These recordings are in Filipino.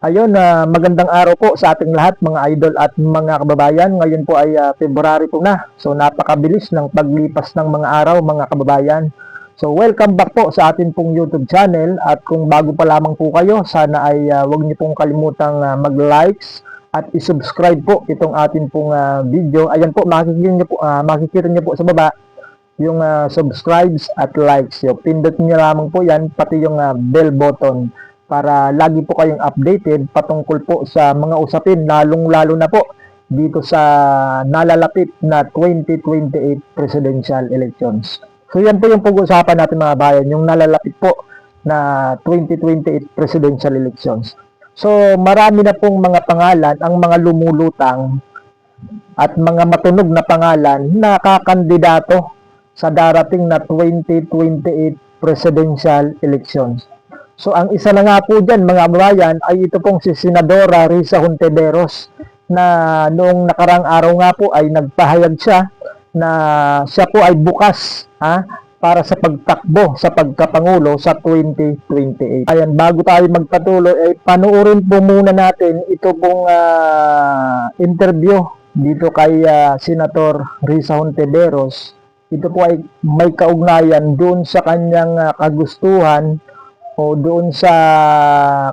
Ayun, magandang araw po sa ating lahat mga idol at mga kababayan. Ngayon po ay February po na. So napakabilis ng paglipas ng mga araw mga kababayan. So welcome back po sa atin pong YouTube channel at kung bago pa lamang po kayo, sana ay huwag niyo pong kalimutang mag-likes at i-subscribe po itong atin pong video. Ayan po, makikita niyo po sa baba yung subscribes at likes. So, pindot niyo lamang po yan, pati yung bell button para lagi po kayong updated patungkol po sa mga usapin, lalong-lalo na po dito sa nalalapit na 2028 presidential elections. So yan po yung pag-uusapan natin mga bayan, yung nalalapit po na 2028 presidential elections. So marami na pong mga pangalan ang mga lumulutang at mga matunog na pangalan na kakandidato sa darating na 2028 presidential elections. So ang isa na nga po dyan mga kababayan ay ito pong si Senadora Risa Hontiveros na noong nakarang araw nga po ay nagpahayag siya na siya po ay bukas para sa pagtakbo sa pagkapangulo sa 2028. Ayan, bago tayo magpatuloy ay panoorin po muna natin ito pong interview dito kay Senator Risa Hontiveros. Ito po ay may kaugnayan doon sa kanyang kagustuhan o doon sa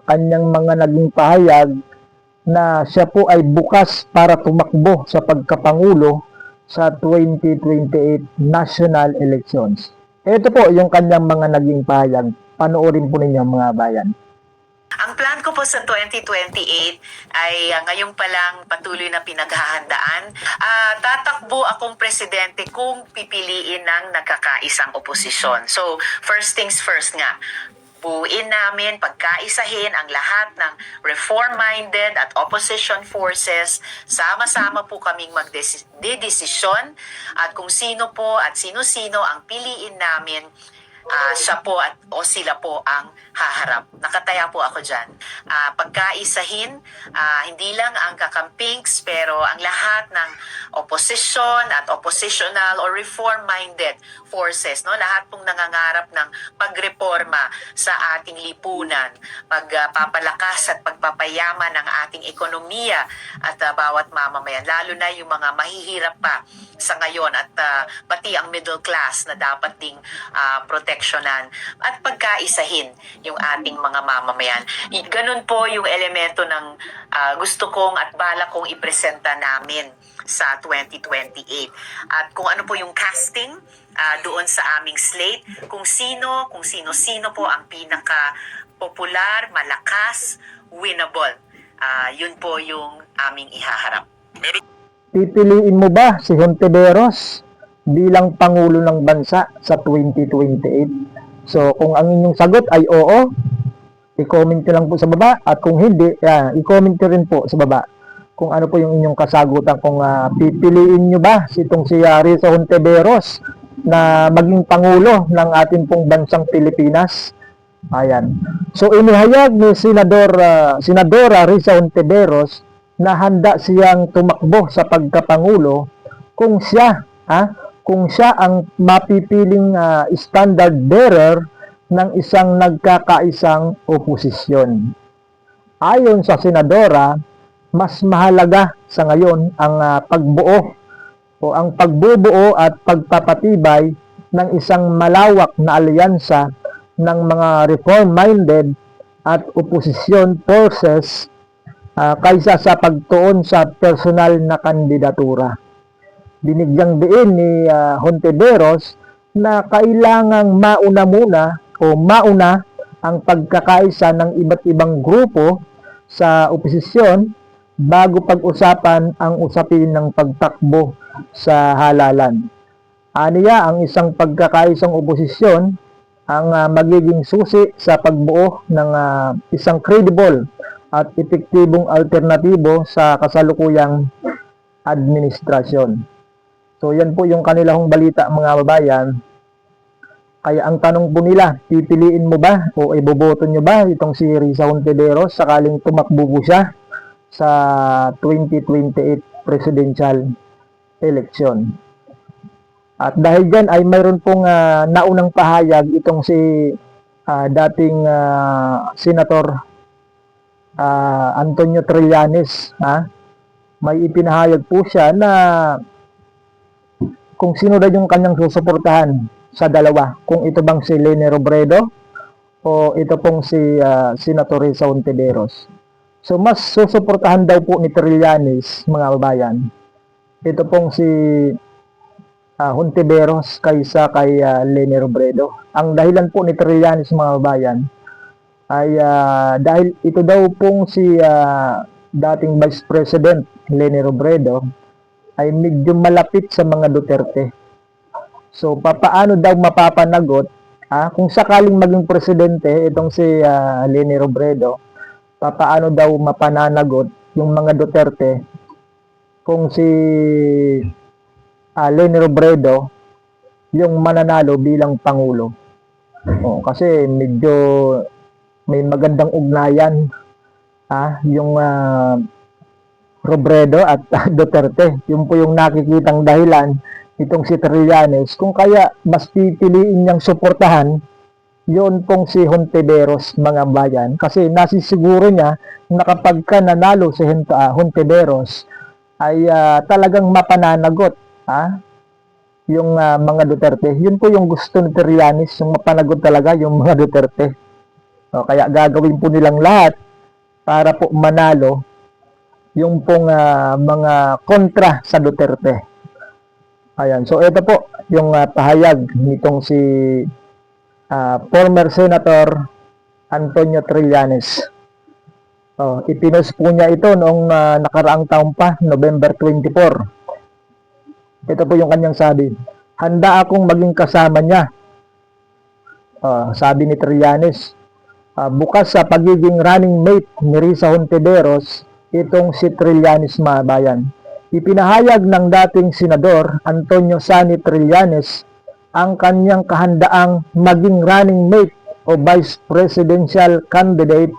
kanyang mga naging pahayag na siya po ay bukas para tumakbo sa pagkapangulo sa 2028 national elections. Ito po yung kanyang mga naging pahayag. Panoorin po ninyo mga bayan. Ang plan ko po sa 2028 ay ngayon pa lang patuloy na pinaghahandaan. Tatakbo akong presidente kung pipiliin ng nagkakaisang oposisyon. So, first things first nga, buuin namin, pagkaisahin ang lahat ng reform-minded at opposition forces. Sama-sama po kaming magdedesisyon at kung sino po at sino-sino ang piliin namin, siya po o sila po ang haharap. Nakataya po ako dyan. Pagkaisahin, hindi lang ang kakampings, pero ang lahat ng opposition at oppositional or reform-minded forces, no? Lahat pong nangangarap ng pagreforma sa ating lipunan, pagpapalakas at pagpapayaman ng ating ekonomiya at bawat mamamayan, lalo na yung mga mahihirap pa sa ngayon at pati ang middle class na dapat ding proteksyonan at pagkaisahin yung ating mga mamamayan. Ganun po yung elemento ng gusto kong at balak kong ipresenta namin sa 2028. At kung ano po yung casting doon sa aming slate, kung sino-sino po ang pinaka-popular, malakas, winnable. Yun po yung aming ihaharap. Pipiliin mo ba si Hontiveros bilang Pangulo ng Bansa sa 2028? So, kung ang inyong sagot ay oo, i-comment nyo lang po sa baba. At kung hindi, i-comment nyo rin po sa baba kung ano po yung inyong kasagutan. Kung pipiliin nyo ba itong si Risa Hontiveros na maging Pangulo ng ating pong bansang Pilipinas. Ayan. So, inihayag ni Senadora Risa Hontiveros na handa siyang tumakbo sa pagkapangulo kung siya ang mapipiling standard bearer ng isang nagkakaisang oposisyon. Ayon sa senadora, mas mahalaga sa ngayon ang pagbuo o ang pagbubuo at pagpapatibay ng isang malawak na alyansa ng mga reform-minded at oposisyon forces kaysa sa pagtuon sa personal na kandidatura. Binigyang diin ni Hontiveros na kailangang mauna ang pagkakaisa ng iba't ibang grupo sa oposisyon bago pag-usapan ang usapin ng pagtakbo sa halalan. Aniya, ang isang pagkakaisang oposisyon ang magiging susi sa pagbuo ng isang credible at epektibong alternatibo sa kasalukuyang administrasyon. So yan po yung kanilang balita mga babayan. Kaya ang tanong po nila, pipiliin mo ba o iboboto nyo ba itong si Risa Hontiveros sakaling tumakbo po siya sa 2028 presidential election? At dahil dyan ay mayroon pong naunang pahayag itong si dating Senator Antonio Trillanes, may ipinahayag po siya na kung sino daw yung kanyang susuportahan sa dalawa, kung ito bang si Leni Robredo o ito pong si Senator Risa Hontiveros. So mas susuportahan daw po ni Trillanes, mga babayan, ito pong si Hontiveros kaysa kay Leni Robredo. Ang dahilan po ni Trillanes, mga babayan, ay dahil ito daw pong si dating Vice President Leni Robredo ay medyo malapit sa mga Duterte. So, papaano daw mapapanagot kung sakaling maging presidente itong si Leni Robredo, papaano daw mapananagot yung mga Duterte kung si Leni Robredo yung mananalo bilang Pangulo. Kasi medyo may magandang ugnayan yung Robredo at Duterte. Yun po yung nakikitang dahilan itong si Trillanes kung kaya mas pipiliin niyang suportahan yun pong si Hontiveros, mga bayan, kasi nasisiguro niya na kapag ka nanalo si Hontiveros ay talagang mapananagot yung mga Duterte. Yun po yung gusto ni Trillanes, yung mapanagot talaga yung mga Duterte. Kaya gagawin po nilang lahat para po manalo yung pong mga kontra sa Duterte. Ayan. So, ito po yung pahayag nitong si former Senator Antonio Trillanes. Ipinost po niya ito noong nakaraang taon pa, November 24. Ito po yung kanyang sabi. Handa akong maging kasama niya. Sabi ni Trillanes. Bukas sa pagiging running mate ni Risa Hontiveros, itong si Trillanes, mga bayan. Ipinahayag ng dating Senador Antonio Sani Trillanes ang kanyang kahandaang maging running mate o vice presidential candidate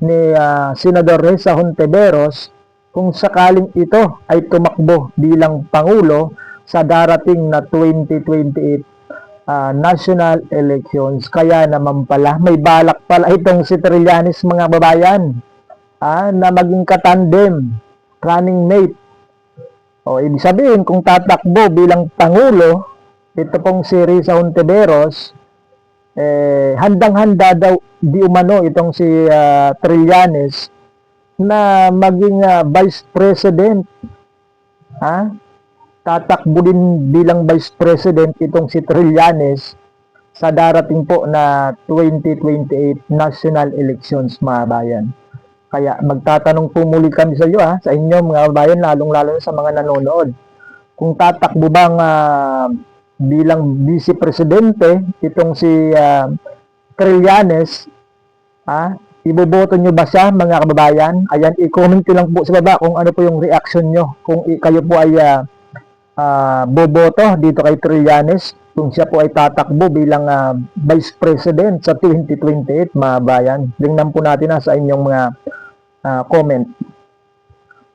ni Senador Risa Hontiveros kung sakaling ito ay tumakbo bilang Pangulo sa darating na 2028 national elections. Kaya naman pala, may balak pala itong si Trillanes, mga babayan, na maging katandem, running mate. Ibig sabihin, kung tatakbo bilang Pangulo, ito pong si Risa Hontiveros, handang-handa daw di umano itong si Trillanes na maging Vice President. Tatakbo din bilang Vice President itong si Trillanes sa darating po na 2028 national elections, mga bayan. Kaya magtatanong po muli kami sa iyo, sa inyo mga bayan, lalong-lalo sa mga nanonood. Kung tatakbo bang bilang Vice Presidente itong si Trillanes, iboboto nyo ba siya, mga kababayan? Ayan, i-comment lang po sa baba kung ano po yung reaction nyo. Kung kayo po ay boboto dito kay Trillanes, kung siya po ay tatakbo bilang Vice President sa 2028, mga bayan. Tingnan po natin sa inyong mga comment.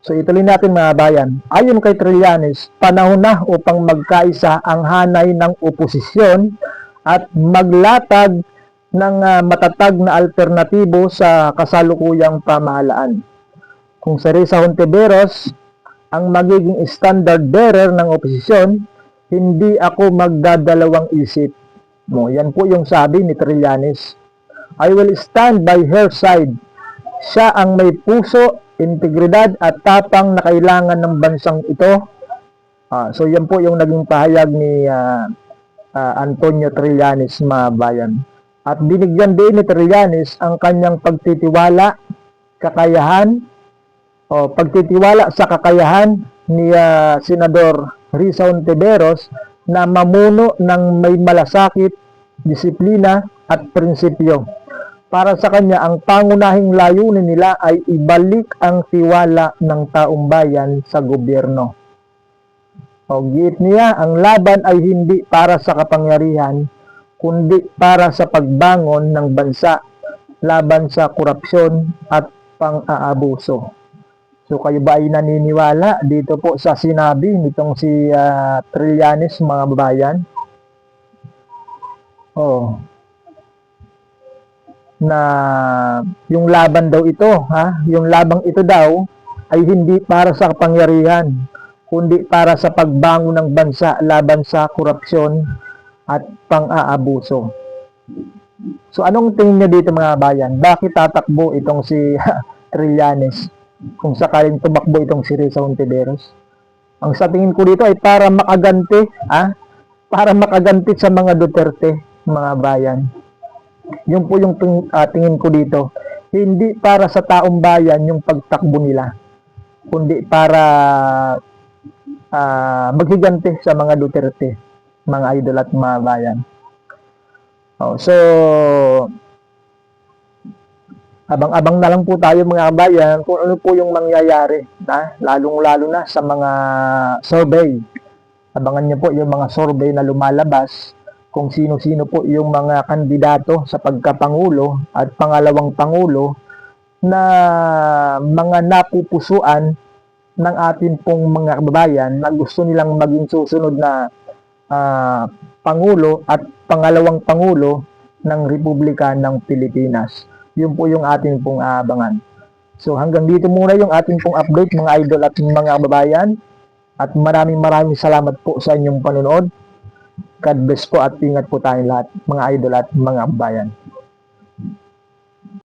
So ituloy natin, mga bayan. Ayon kay Trillanes, panahon na upang magkaisa ang hanay ng oposisyon at maglatag ng matatag na alternatibo sa kasalukuyang pamahalaan. Kung si Risa Hontiveros ang magiging standard bearer ng oposisyon, hindi ako magdadalawang isip. Yan po yung sabi ni Trillanes. I will stand by her side. Siya ang may puso, integridad at tapang na kailangan ng bansang ito. So yan po yung naging pahayag ni Antonio Trillanes, mga bayan. At binigyan din ni Trillanes ang kanyang pagtitiwala sa kakayahan ni Senador Risa Hontiveros na mamuno ng may malasakit, disiplina at prinsipyo. Para sa kanya, ang pangunahing layunin nila ay ibalik ang tiwala ng taong bayan sa gobyerno. Giit niya, ang laban ay hindi para sa kapangyarihan, kundi para sa pagbangon ng bansa laban sa korupsyon at pang-aabuso. So kayo ba ay naniniwala dito po sa sinabi nitong si Trillanes, mga babayan? na yung laban daw ito, yung labang ito daw ay hindi para sa kapangyarihan, kundi para sa pagbango ng bansa laban sa korupsyon at pang-aabuso. So anong tingin niyo dito mga bayan? Bakit tatakbo itong si Trillanes kung sakaling tumakbo itong si Risa Hontiveros? Ang sa tingin ko dito ay para makaganti, para makaganti sa mga Duterte, mga bayan. Yun po yung tingin ko dito. Hindi para sa taong bayan yung pagtakbo nila, kundi para maghiganti sa mga Duterte, mga idol at mga bayan. So, abang-abang na lang po tayo mga kabayan kung ano po yung mangyayari, lalong-lalo na sa mga survey. Abangan niyo po yung mga survey na lumalabas kung sino-sino po yung mga kandidato sa pagkapangulo at pangalawang pangulo na mga napupusuan ng atin pong mga kababayan na gusto nilang maging susunod na pangulo at pangalawang pangulo ng Republika ng Pilipinas. Yun po yung ating pong aabangan. So hanggang dito muna yung ating pong update mga idol at mga kababayan. At maraming salamat po sa inyong panonood. God bless po at ingat po tayong lahat mga idol at mga kababayan.